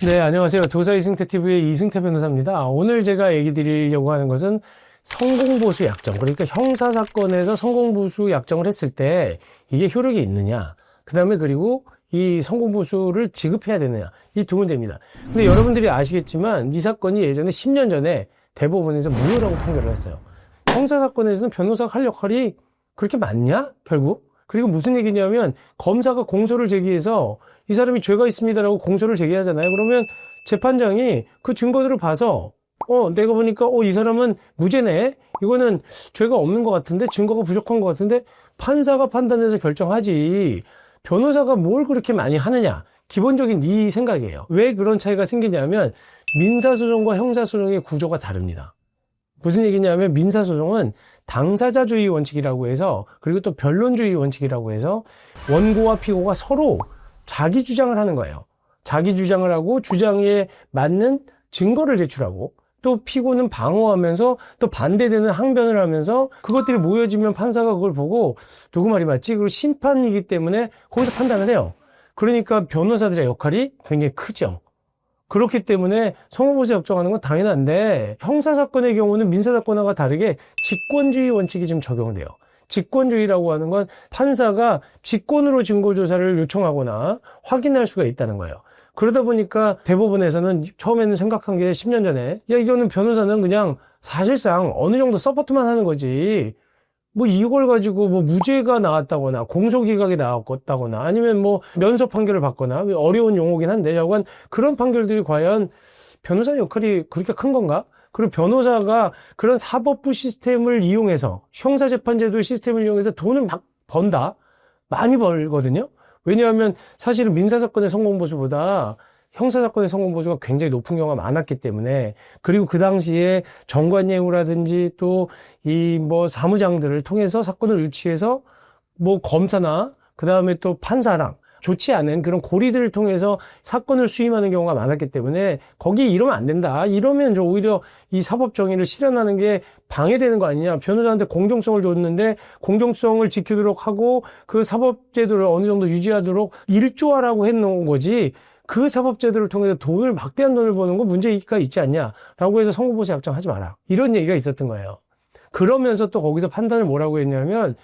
네, 안녕하세요. 도사 이승태TV의 이승태 변호사입니다. 오늘 제가 얘기 드리려고 하는 것은 성공보수 약정, 그러니까 형사사건에서 성공보수 약정을 했을 때 이게 효력이 있느냐, 그 다음에 그리고 이 성공보수를 지급해야 되느냐, 이 두 문제입니다. 근데 여러분들이 아시겠지만 이 사건이 예전에 10년 전에 대법원에서 무효라고 판결을 했어요. 형사사건에서는 변호사가 할 역할이 그렇게 많냐? 결국? 그리고 무슨 얘기냐면 검사가 공소를 제기해서 이 사람이 죄가 있습니다라고 공소를 제기하잖아요. 그러면 재판장이 그 증거들을 봐서 내가 보니까 이 사람은 무죄네. 이거는 죄가 없는 것 같은데, 증거가 부족한 것 같은데 판사가 판단해서 결정하지 변호사가 뭘 그렇게 많이 하느냐. 기본적인 이 생각이에요. 왜 그런 차이가 생기냐면 민사소송과 형사소송의 구조가 다릅니다. 무슨 얘기냐면 민사소송은 당사자주의 원칙이라고 해서, 그리고 또 변론주의 원칙이라고 해서 원고와 피고가 서로 자기 주장을 하는 거예요. 자기 주장을 하고 주장에 맞는 증거를 제출하고, 또 피고는 방어하면서 또 반대되는 항변을 하면서 그것들이 모여지면 판사가 그걸 보고 누구 말이 맞지? 그리고 심판이기 때문에 거기서 판단을 해요. 그러니까 변호사들의 역할이 굉장히 크죠. 그렇기 때문에 성공보수 약정하는 건 당연한데, 형사사건의 경우는 민사사건과 다르게 직권주의 원칙이 지금 적용을 돼요. 직권주의라고 하는 건 판사가 직권으로 증거조사를 요청하거나 확인할 수가 있다는 거예요. 그러다 보니까 대법원에서는 처음에는 생각한 게 10년 전에, 이거는 변호사는 그냥 사실상 어느 정도 서포트만 하는 거지, 이걸 가지고 무죄가 나왔다거나 공소기각이 나왔다거나 아니면 면소 판결을 받거나, 어려운 용어긴 한데 여간 그런 판결들이 과연 변호사 역할이 그렇게 큰 건가? 그리고 변호사가 그런 사법부 시스템을 이용해서, 형사재판제도 시스템을 이용해서 돈을 막 번다? 많이 벌거든요? 왜냐하면 사실은 민사사건의 성공보수보다 형사사건의 성공보수가 굉장히 높은 경우가 많았기 때문에, 그리고 그 당시에 정관예우라든지 또 이 사무장들을 통해서 사건을 유치해서 검사나 그 다음에 또 판사랑 좋지 않은 그런 고리들을 통해서 사건을 수임하는 경우가 많았기 때문에 거기에 이러면 안 된다. 이러면 오히려 이 사법정의를 실현하는 게 방해되는 거 아니냐. 변호사한테 공정성을 줬는데 공정성을 지키도록 하고 그 사법제도를 어느 정도 유지하도록 일조하라고 해놓은 거지, 그 사법제도를 통해서 막대한 돈을 버는 거 문제가 있지 않냐라고 해서 성공보수 약정하지 마라, 이런 얘기가 있었던 거예요. 그러면서 또 거기서 판단을 뭐라고 했냐면,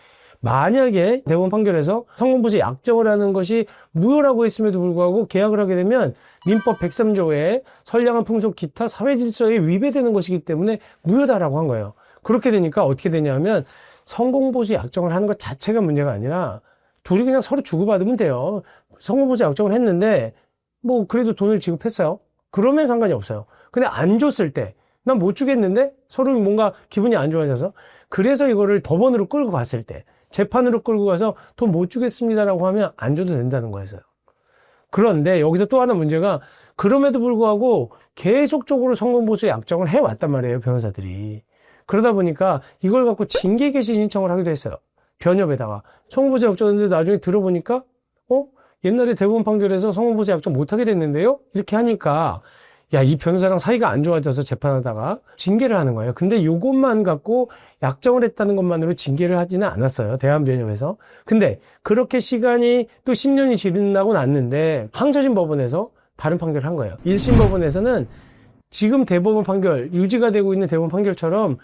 만약에 대법원 판결에서 성공보수 약정을 하는 것이 무효라고 했음에도 불구하고 계약을 하게 되면 민법 103조의 선량한 풍속 기타 사회질서에 위배되는 것이기 때문에 무효다라고 한 거예요. 그렇게 되니까 어떻게 되냐면 성공보수 약정을 하는 것 자체가 문제가 아니라 둘이 그냥 서로 주고받으면 돼요. 성공보수 약정을 했는데 그래도 돈을 지급했어요. 그러면 상관이 없어요. 근데 안 줬을 때, 난 못 주겠는데 서로 뭔가 기분이 안 좋아져서, 그래서 이거를 법원으로 끌고 갔을 때, 재판으로 끌고 가서 돈 못 주겠습니다라고 하면 안 줘도 된다는 거였어요. 그런데 여기서 또 하나 문제가, 그럼에도 불구하고 계속적으로 성공보수 약정을 해왔단 말이에요, 변호사들이. 그러다 보니까 이걸 갖고 징계 개시 신청을 하기도 했어요. 변협에다가. 성공보수 약정인데 나중에 들어보니까 옛날에 대법원 판결에서 성공보수 약정 못하게 됐는데요? 이렇게 하니까 이 변호사랑 사이가 안 좋아져서 재판하다가 징계를 하는 거예요. 근데 이것만 갖고 약정을 했다는 것만으로 징계를 하지는 않았어요, 대한변협에서. 근데 그렇게 시간이 또 10년이 지나고 났는데 항소심 법원에서 다른 판결을 한 거예요. 1심 법원에서는 지금 대법원 판결, 유지가 되고 있는 대법원 판결처럼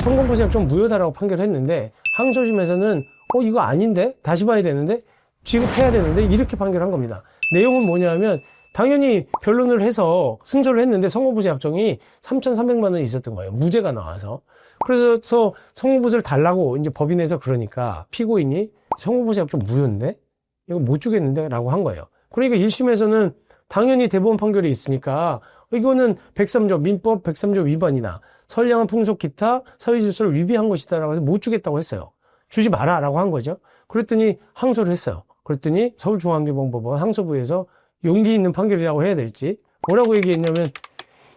성공보수 약정 무효다라고 판결을 했는데, 항소심에서는 이거 아닌데? 다시 봐야 되는데? 지급해야 되는데? 이렇게 판결한 겁니다. 내용은 뭐냐면, 당연히 변론을 해서 승소를 했는데 성공보수 약정이 3,300만 원이 있었던 거예요, 무죄가 나와서. 그래서 성공보수를 달라고 이제 법인에서, 그러니까 피고인이 성공보수 약정 무효인데 이거 못 주겠는데 라고 한 거예요. 그러니까 1심에서는 당연히 대법원 판결이 있으니까 이거는 103조, 민법 103조 위반이나 선량한 풍속 기타 사회질서를 위배한 것이다 라고 해서 못 주겠다고 했어요. 주지 마라 라고 한 거죠. 그랬더니 항소를 했어요. 그랬더니 서울중앙지방법원 항소부에서 용기 있는 판결이라고 해야 될지 뭐라고 얘기했냐면,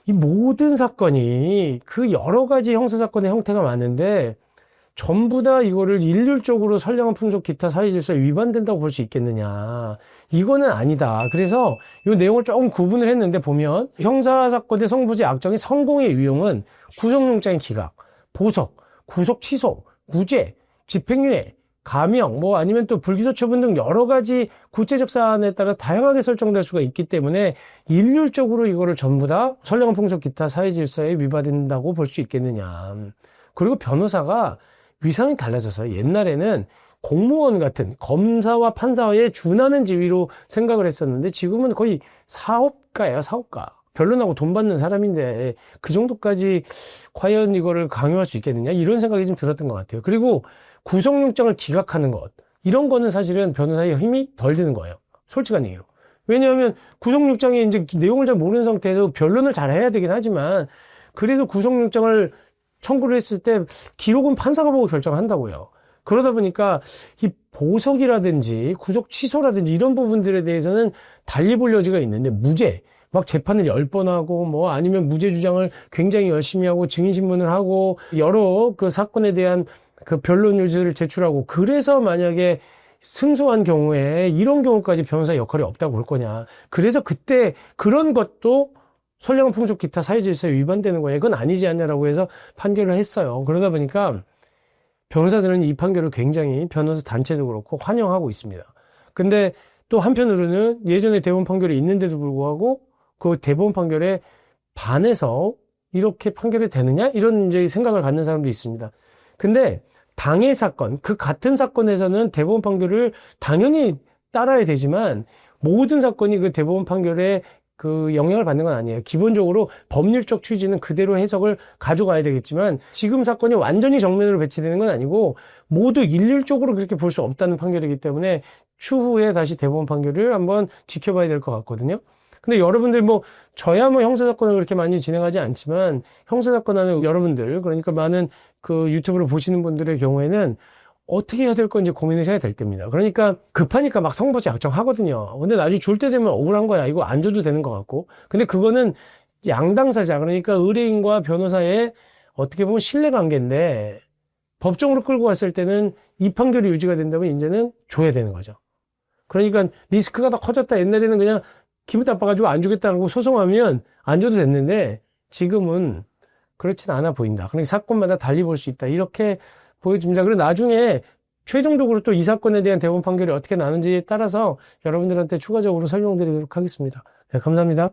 이 모든 사건이 그 여러 가지 형사사건의 형태가 많은데 전부 다 이거를 일률적으로 선량한 풍속 기타 사회질서에 위반된다고 볼 수 있겠느냐, 이거는 아니다. 그래서 이 내용을 조금 구분을 했는데, 보면 형사사건의 성공보수 약정의 성공의 유형은 구속영장의 기각, 보석, 구속 취소, 무죄, 집행유예, 감형, 뭐 아니면 또 불기소 처분 등 여러 가지 구체적 사안에 따라 다양하게 설정될 수가 있기 때문에 일률적으로 이거를 전부 다 선량한 풍속 기타 사회 질서에 위반된다고 볼 수 있겠느냐. 그리고 변호사가 위상이 달라져서 옛날에는 공무원 같은 검사와 판사에 준하는 지위로 생각을 했었는데 지금은 거의 사업가예요, 사업가. 변론하고 돈 받는 사람인데 그 정도까지 과연 이거를 강요할 수 있겠느냐 이런 생각이 좀 들었던 것 같아요. 그리고 구속영장을 기각하는 것 이런 거는 사실은 변호사의 힘이 덜 드는 거예요. 솔직한 얘기로. 왜냐하면 구속영장에 이제 내용을 잘 모르는 상태에서 변론을 잘 해야 되긴 하지만 그래도 구속영장을 청구를 했을 때 기록은 판사가 보고 결정한다고요. 그러다 보니까 이 보석이라든지 구속 취소라든지 이런 부분들에 대해서는 달리 볼 여지가 있는데 무죄 막 재판을 10번 하고 뭐 아니면 무죄 주장을 굉장히 열심히 하고 증인신문을 하고 여러 그 사건에 대한 그 변론 요지를 제출하고 그래서 만약에 승소한 경우에 이런 경우까지 변호사 역할이 없다고 볼 거냐. 그래서 그때 그런 것도 선량한 풍속 기타 사회질서에 위반되는 거예요. 그건 아니지 않냐라고 해서 판결을 했어요. 그러다 보니까 변호사들은 이 판결을 굉장히 변호사 단체도 그렇고 환영하고 있습니다. 근데 또 한편으로는 예전에 대법원 판결이 있는데도 불구하고 그 대법원 판결에 반해서 이렇게 판결이 되느냐? 이런 이제 생각을 갖는 사람도 있습니다. 근데 당해 사건, 그 같은 사건에서는 대법원 판결을 당연히 따라야 되지만 모든 사건이 그 대법원 판결에 그 영향을 받는 건 아니에요. 기본적으로 법률적 취지는 그대로 해석을 가져가야 되겠지만 지금 사건이 완전히 정면으로 배치되는 건 아니고 모두 일률적으로 그렇게 볼 수 없다는 판결이기 때문에 추후에 다시 대법원 판결을 한번 지켜봐야 될 것 같거든요. 근데 여러분들 뭐 저야 뭐 형사사건을 그렇게 많이 진행하지 않지만 형사사건 하는 여러분들 그러니까 많은 그 유튜브를 보시는 분들의 경우에는 어떻게 해야 될 건지 고민을 해야 될 때입니다. 그러니까 급하니까 막 성보수 약정하거든요. 근데 나중에 줄 때 되면 억울한 거야. 이거 안 줘도 되는 것 같고. 근데 그거는 양당사자 그러니까 의뢰인과 변호사의 어떻게 보면 신뢰관계인데 법정으로 끌고 왔을 때는 이 판결이 유지가 된다면 이제는 줘야 되는 거죠. 그러니까 리스크가 더 커졌다. 옛날에는 그냥 기분 나빠가지고 안 주겠다고 소송하면 안 줘도 됐는데 지금은 그렇진 않아 보인다. 그러니까 사건마다 달리 볼 수 있다. 이렇게 보여집니다. 그리고 나중에 최종적으로 또 이 사건에 대한 대법원 판결이 어떻게 나는지에 따라서 여러분들한테 추가적으로 설명드리도록 하겠습니다. 네, 감사합니다.